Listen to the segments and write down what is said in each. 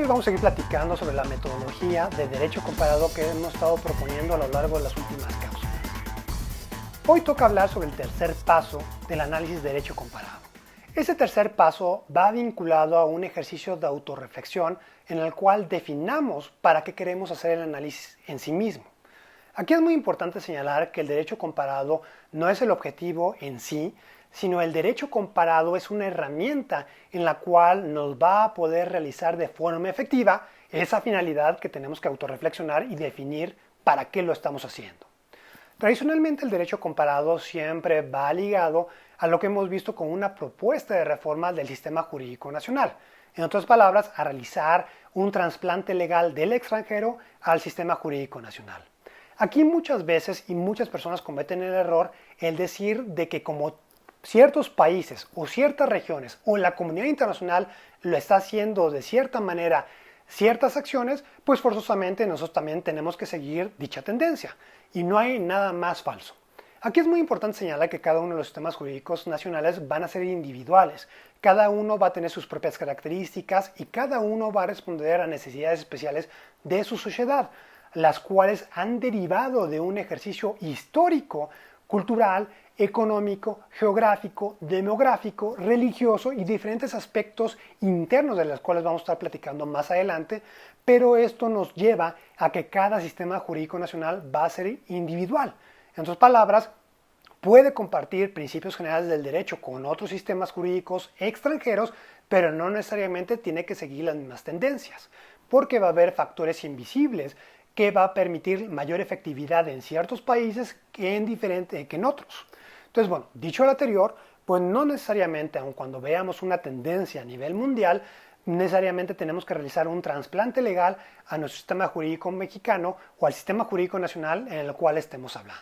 hoy vamos a seguir platicando sobre la metodología de derecho comparado que hemos estado proponiendo a lo largo de las últimas cápsulas. Hoy toca hablar sobre el tercer paso del análisis de derecho comparado. Ese tercer paso va vinculado a un ejercicio de autorreflexión en el cual definamos para qué queremos hacer el análisis en sí mismo. Aquí es muy importante señalar que el derecho comparado no es el objetivo en sí, sino el derecho comparado es una herramienta en la cual nos va a poder realizar de forma efectiva esa finalidad que tenemos que autorreflexionar y definir para qué lo estamos haciendo. Tradicionalmente el derecho comparado siempre va ligado a lo que hemos visto como una propuesta de reforma del sistema jurídico nacional. En otras palabras, a realizar un trasplante legal del extranjero al sistema jurídico nacional. Aquí muchas veces y muchas personas cometen el error el decir de que como ciertos países o ciertas regiones o la comunidad internacional lo está haciendo de cierta manera ciertas acciones, pues forzosamente nosotros también tenemos que seguir dicha tendencia. Y no hay nada más falso. Aquí es muy importante señalar que cada uno de los sistemas jurídicos nacionales van a ser individuales. Cada uno va a tener sus propias características y cada uno va a responder a necesidades especiales de su sociedad, las cuales han derivado de un ejercicio histórico, cultural, económico, geográfico, demográfico, religioso y diferentes aspectos internos de los cuales vamos a estar platicando más adelante, pero esto nos lleva a que cada sistema jurídico nacional va a ser individual. En otras palabras, puede compartir principios generales del derecho con otros sistemas jurídicos extranjeros, pero no necesariamente tiene que seguir las mismas tendencias, porque va a haber factores invisibles que va a permitir mayor efectividad en ciertos países que en otros. Entonces, bueno, dicho lo anterior, pues no necesariamente, aun cuando veamos una tendencia a nivel mundial, necesariamente tenemos que realizar un trasplante legal a nuestro sistema jurídico mexicano o al sistema jurídico nacional en el cual estemos hablando.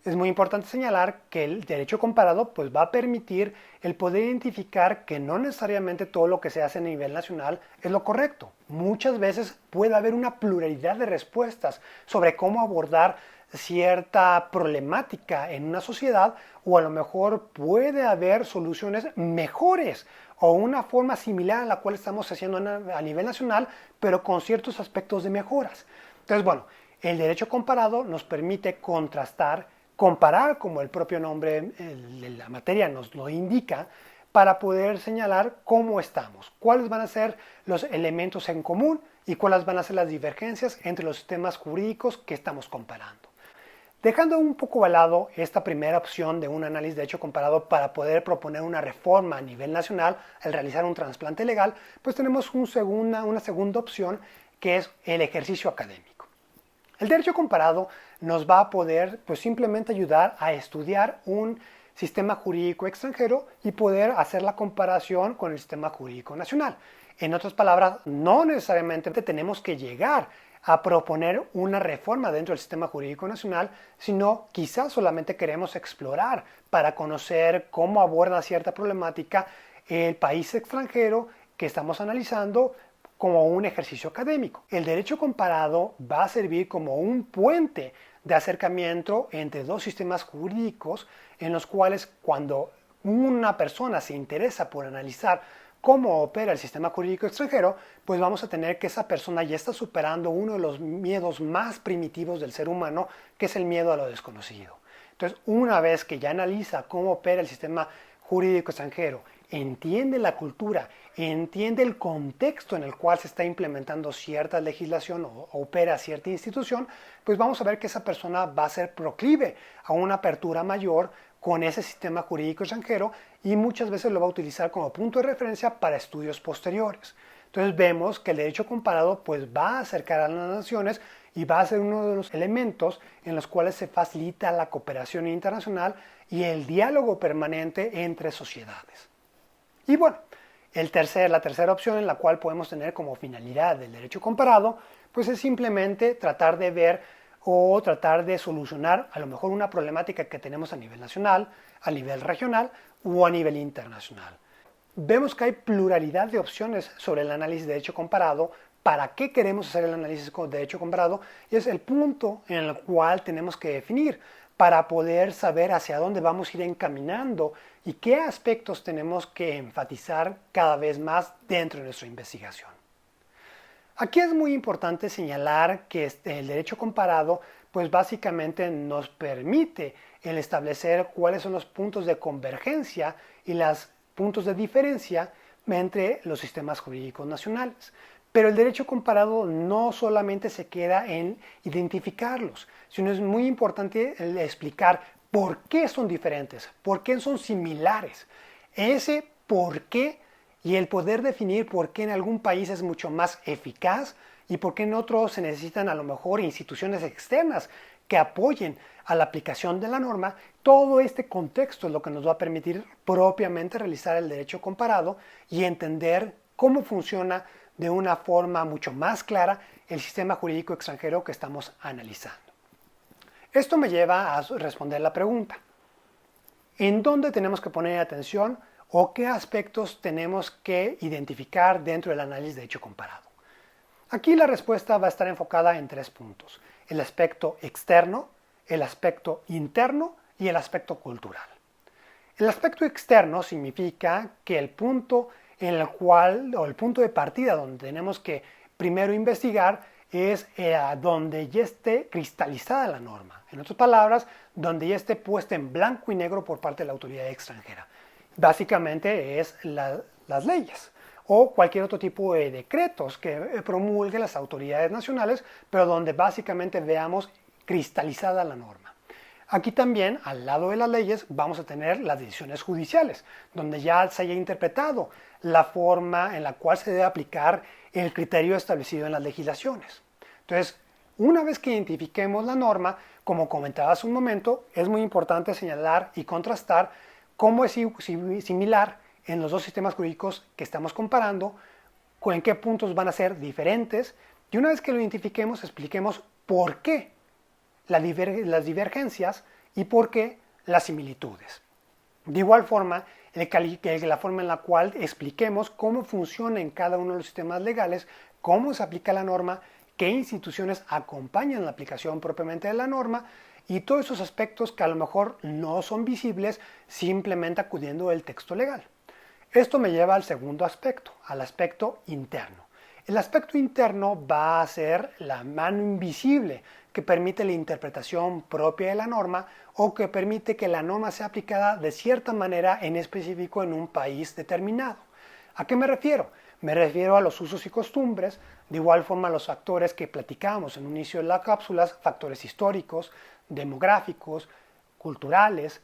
Es muy importante señalar que el derecho comparado pues, va a permitir el poder identificar que no necesariamente todo lo que se hace a nivel nacional es lo correcto. Muchas veces puede haber una pluralidad de respuestas sobre cómo abordar cierta problemática en una sociedad o a lo mejor puede haber soluciones mejores o una forma similar a la cual estamos haciendo a nivel nacional, pero con ciertos aspectos de mejoras. Entonces, bueno, el derecho comparado nos permite comparar, como el propio nombre de la materia nos lo indica, para poder señalar cómo estamos, cuáles van a ser los elementos en común y cuáles van a ser las divergencias entre los sistemas jurídicos que estamos comparando. Dejando un poco al lado esta primera opción de un análisis de derecho comparado para poder proponer una reforma a nivel nacional al realizar un trasplante legal, pues tenemos una segunda opción que es el ejercicio académico. El derecho comparado nos va a poder pues, simplemente ayudar a estudiar un sistema jurídico extranjero y poder hacer la comparación con el sistema jurídico nacional. En otras palabras, no necesariamente tenemos que llegar a proponer una reforma dentro del sistema jurídico nacional, sino quizás solamente queremos explorar para conocer cómo aborda cierta problemática el país extranjero que estamos analizando como un ejercicio académico. El derecho comparado va a servir como un puente de acercamiento entre dos sistemas jurídicos en los cuales cuando una persona se interesa por analizar cómo opera el sistema jurídico extranjero, pues vamos a tener que esa persona ya está superando uno de los miedos más primitivos del ser humano, que es el miedo a lo desconocido. Entonces, una vez que ya analiza cómo opera el sistema jurídico extranjero, entiende la cultura, entiende el contexto en el cual se está implementando cierta legislación o opera cierta institución, pues vamos a ver que esa persona va a ser proclive a una apertura mayor con ese sistema jurídico extranjero y muchas veces lo va a utilizar como punto de referencia para estudios posteriores. Entonces vemos que el derecho comparado pues va a acercar a las naciones y va a ser uno de los elementos en los cuales se facilita la cooperación internacional y el diálogo permanente entre sociedades. Y bueno, la tercera opción en la cual podemos tener como finalidad del derecho comparado, pues es simplemente tratar de ver o tratar de solucionar a lo mejor una problemática que tenemos a nivel nacional, a nivel regional o a nivel internacional. Vemos que hay pluralidad de opciones sobre el análisis de derecho comparado. ¿Para qué queremos hacer el análisis de derecho comparado? Y es el punto en el cual tenemos que definir para poder saber hacia dónde vamos a ir encaminando y qué aspectos tenemos que enfatizar cada vez más dentro de nuestra investigación. Aquí es muy importante señalar que el derecho comparado pues básicamente nos permite el establecer cuáles son los puntos de convergencia y los puntos de diferencia entre los sistemas jurídicos nacionales. Pero el derecho comparado no solamente se queda en identificarlos, sino es muy importante explicar por qué son diferentes, por qué son similares. Ese por qué y el poder definir por qué en algún país es mucho más eficaz y por qué en otros se necesitan a lo mejor instituciones externas que apoyen a la aplicación de la norma, todo este contexto es lo que nos va a permitir propiamente realizar el derecho comparado y entender cómo funciona de una forma mucho más clara el sistema jurídico extranjero que estamos analizando. Esto me lleva a responder la pregunta: ¿en dónde tenemos que poner atención o qué aspectos tenemos que identificar dentro del análisis de derecho comparado? Aquí la respuesta va a estar enfocada en 3 puntos: el aspecto externo, el aspecto interno y el aspecto cultural. El aspecto externo significa que el punto en el cual, o el punto de partida donde tenemos que primero investigar es donde ya esté cristalizada la norma. En otras palabras, donde ya esté puesta en blanco y negro por parte de la autoridad extranjera. Básicamente es las leyes o cualquier otro tipo de decretos que promulguen las autoridades nacionales, pero donde básicamente veamos cristalizada la norma. Aquí también, al lado de las leyes, vamos a tener las decisiones judiciales, donde ya se haya interpretado la forma en la cual se debe aplicar el criterio establecido en las legislaciones. Entonces, una vez que identifiquemos la norma, como comentaba hace un momento, es muy importante señalar y contrastar cómo es similar en los dos sistemas jurídicos que estamos comparando, en qué puntos van a ser diferentes, y una vez que lo identifiquemos, expliquemos por qué las divergencias y por qué las similitudes. De igual forma, la forma en la cual expliquemos cómo funciona en cada uno de los sistemas legales, cómo se aplica la norma, qué instituciones acompañan la aplicación propiamente de la norma y todos esos aspectos que a lo mejor no son visibles simplemente acudiendo del texto legal. Esto me lleva al segundo aspecto, al aspecto interno. El aspecto interno va a ser la mano invisible que permite la interpretación propia de la norma o que permite que la norma sea aplicada de cierta manera en específico en un país determinado. ¿A qué me refiero? Me refiero a los usos y costumbres, de igual forma a los factores que platicamos en un inicio de las cápsulas, factores históricos, demográficos, culturales,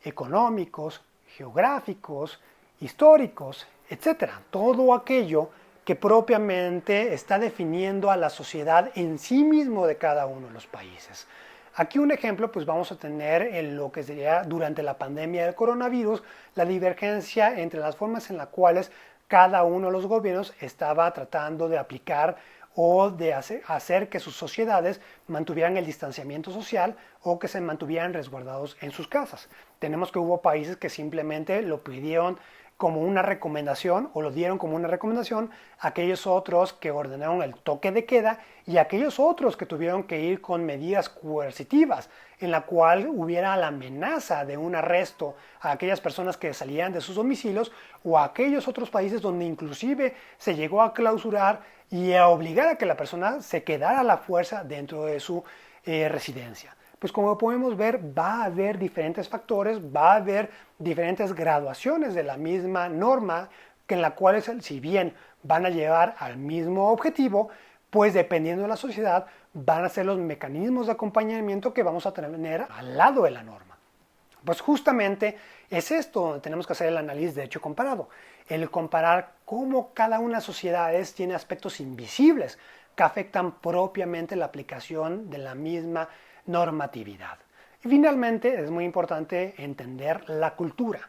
económicos, geográficos, históricos, etc. Todo aquello que propiamente está definiendo a la sociedad en sí mismo de cada uno de los países. Aquí un ejemplo, pues vamos a tener en lo que sería durante la pandemia del coronavirus, la divergencia entre las formas en las cuales cada uno de los gobiernos estaba tratando de aplicar o de hacer que sus sociedades mantuvieran el distanciamiento social o que se mantuvieran resguardados en sus casas. Tenemos que hubo países que simplemente lo pidieron como una recomendación o lo dieron como una recomendación, aquellos otros que ordenaron el toque de queda y aquellos otros que tuvieron que ir con medidas coercitivas en la cual hubiera la amenaza de un arresto a aquellas personas que salían de sus domicilios o a aquellos otros países donde inclusive se llegó a clausurar y a obligar a que la persona se quedara a la fuerza dentro de su residencia. Pues como podemos ver, va a haber diferentes factores, va a haber diferentes graduaciones de la misma norma, que en la cual, si bien van a llevar al mismo objetivo, pues dependiendo de la sociedad, van a ser los mecanismos de acompañamiento que vamos a tener al lado de la norma. Pues justamente es esto donde tenemos que hacer el análisis de derecho comparado, el comparar cómo cada una de las sociedades tiene aspectos invisibles que afectan propiamente la aplicación de la misma normatividad. Y finalmente es muy importante entender la cultura.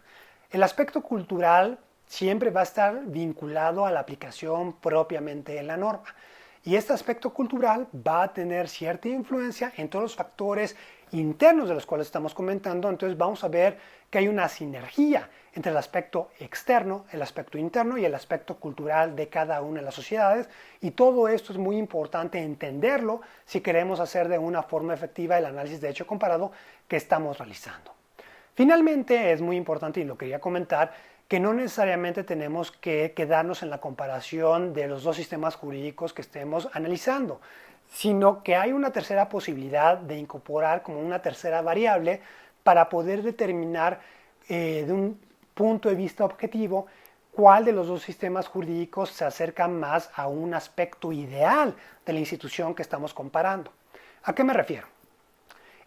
El aspecto cultural siempre va a estar vinculado a la aplicación propiamente de la norma. Y este aspecto cultural va a tener cierta influencia en todos los factores internos de los cuales estamos comentando. Entonces vamos a ver que hay una sinergia entre el aspecto externo, el aspecto interno y el aspecto cultural de cada una de las sociedades. Y todo esto es muy importante entenderlo si queremos hacer de una forma efectiva el análisis de hecho comparado que estamos realizando. Finalmente es muy importante, y lo quería comentar, que no necesariamente tenemos que quedarnos en la comparación de los dos sistemas jurídicos que estemos analizando, sino que hay una tercera posibilidad de incorporar como una tercera variable para poder determinar de un punto de vista objetivo cuál de los dos sistemas jurídicos se acerca más a un aspecto ideal de la institución que estamos comparando. ¿A qué me refiero?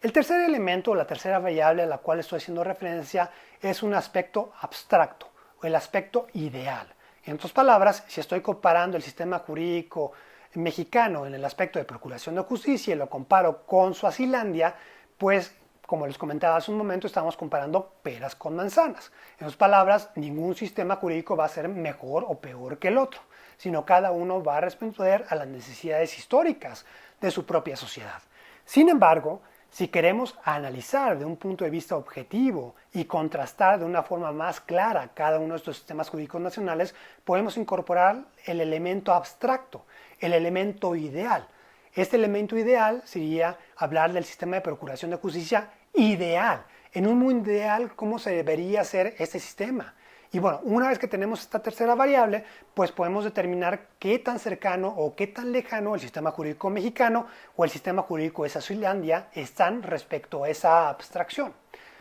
El tercer elemento, o la tercera variable a la cual estoy haciendo referencia, es un aspecto abstracto, o el aspecto ideal. En otras palabras, si estoy comparando el sistema jurídico mexicano en el aspecto de procuración de justicia y lo comparo con Suazilandia, pues como les comentaba hace un momento, estamos comparando peras con manzanas. En otras palabras, ningún sistema jurídico va a ser mejor o peor que el otro, sino cada uno va a responder a las necesidades históricas de su propia sociedad. Sin embargo, si queremos analizar de un punto de vista objetivo y contrastar de una forma más clara cada uno de estos sistemas jurídicos nacionales, podemos incorporar el elemento abstracto, el elemento ideal. Este elemento ideal sería hablar del sistema de procuración de justicia ideal. En un mundo ideal, ¿cómo se debería hacer este sistema? Y bueno, una vez que tenemos esta tercera variable, pues podemos determinar qué tan cercano o qué tan lejano el sistema jurídico mexicano o el sistema jurídico de Suazilandia están respecto a esa abstracción.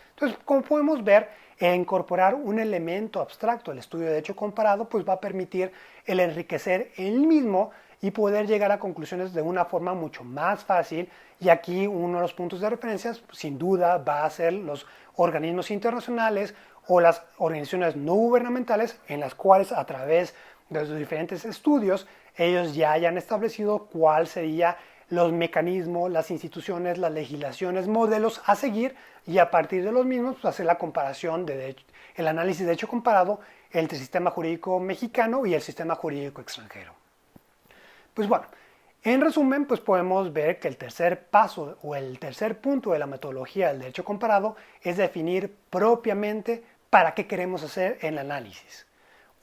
Entonces, como podemos ver, incorporar un elemento abstracto al estudio de derecho comparado, pues va a permitir el enriquecer el mismo y poder llegar a conclusiones de una forma mucho más fácil. Y aquí uno de los puntos de referencia, sin duda, va a ser los organismos internacionales o las organizaciones no gubernamentales en las cuales a través de los diferentes estudios ellos ya hayan establecido cuál sería los mecanismos, las instituciones, las legislaciones, modelos a seguir y a partir de los mismos pues, hacer la comparación, el análisis de hecho comparado entre el sistema jurídico mexicano y el sistema jurídico extranjero. Pues bueno, en resumen, pues podemos ver que el tercer paso o el tercer punto de la metodología del derecho comparado es definir propiamente para qué queremos hacer el análisis.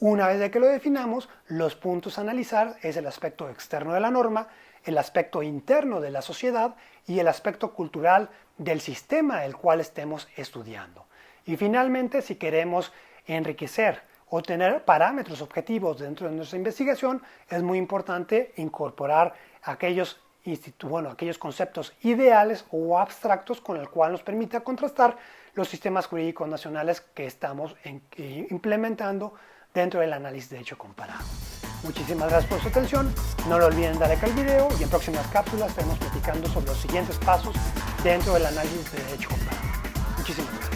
Una vez de que lo definamos, los puntos a analizar es el aspecto externo de la norma, el aspecto interno de la sociedad y el aspecto cultural del sistema del cual estemos estudiando. Y finalmente, si queremos enriquecer o tener parámetros objetivos dentro de nuestra investigación, es muy importante incorporar aquellos conceptos ideales o abstractos con el cual nos permita contrastar los sistemas jurídicos nacionales que estamos implementando dentro del análisis de derecho comparado. Muchísimas gracias por su atención, no lo olviden darle like al video y en próximas cápsulas estaremos platicando sobre los siguientes pasos dentro del análisis de derecho comparado. Muchísimas gracias.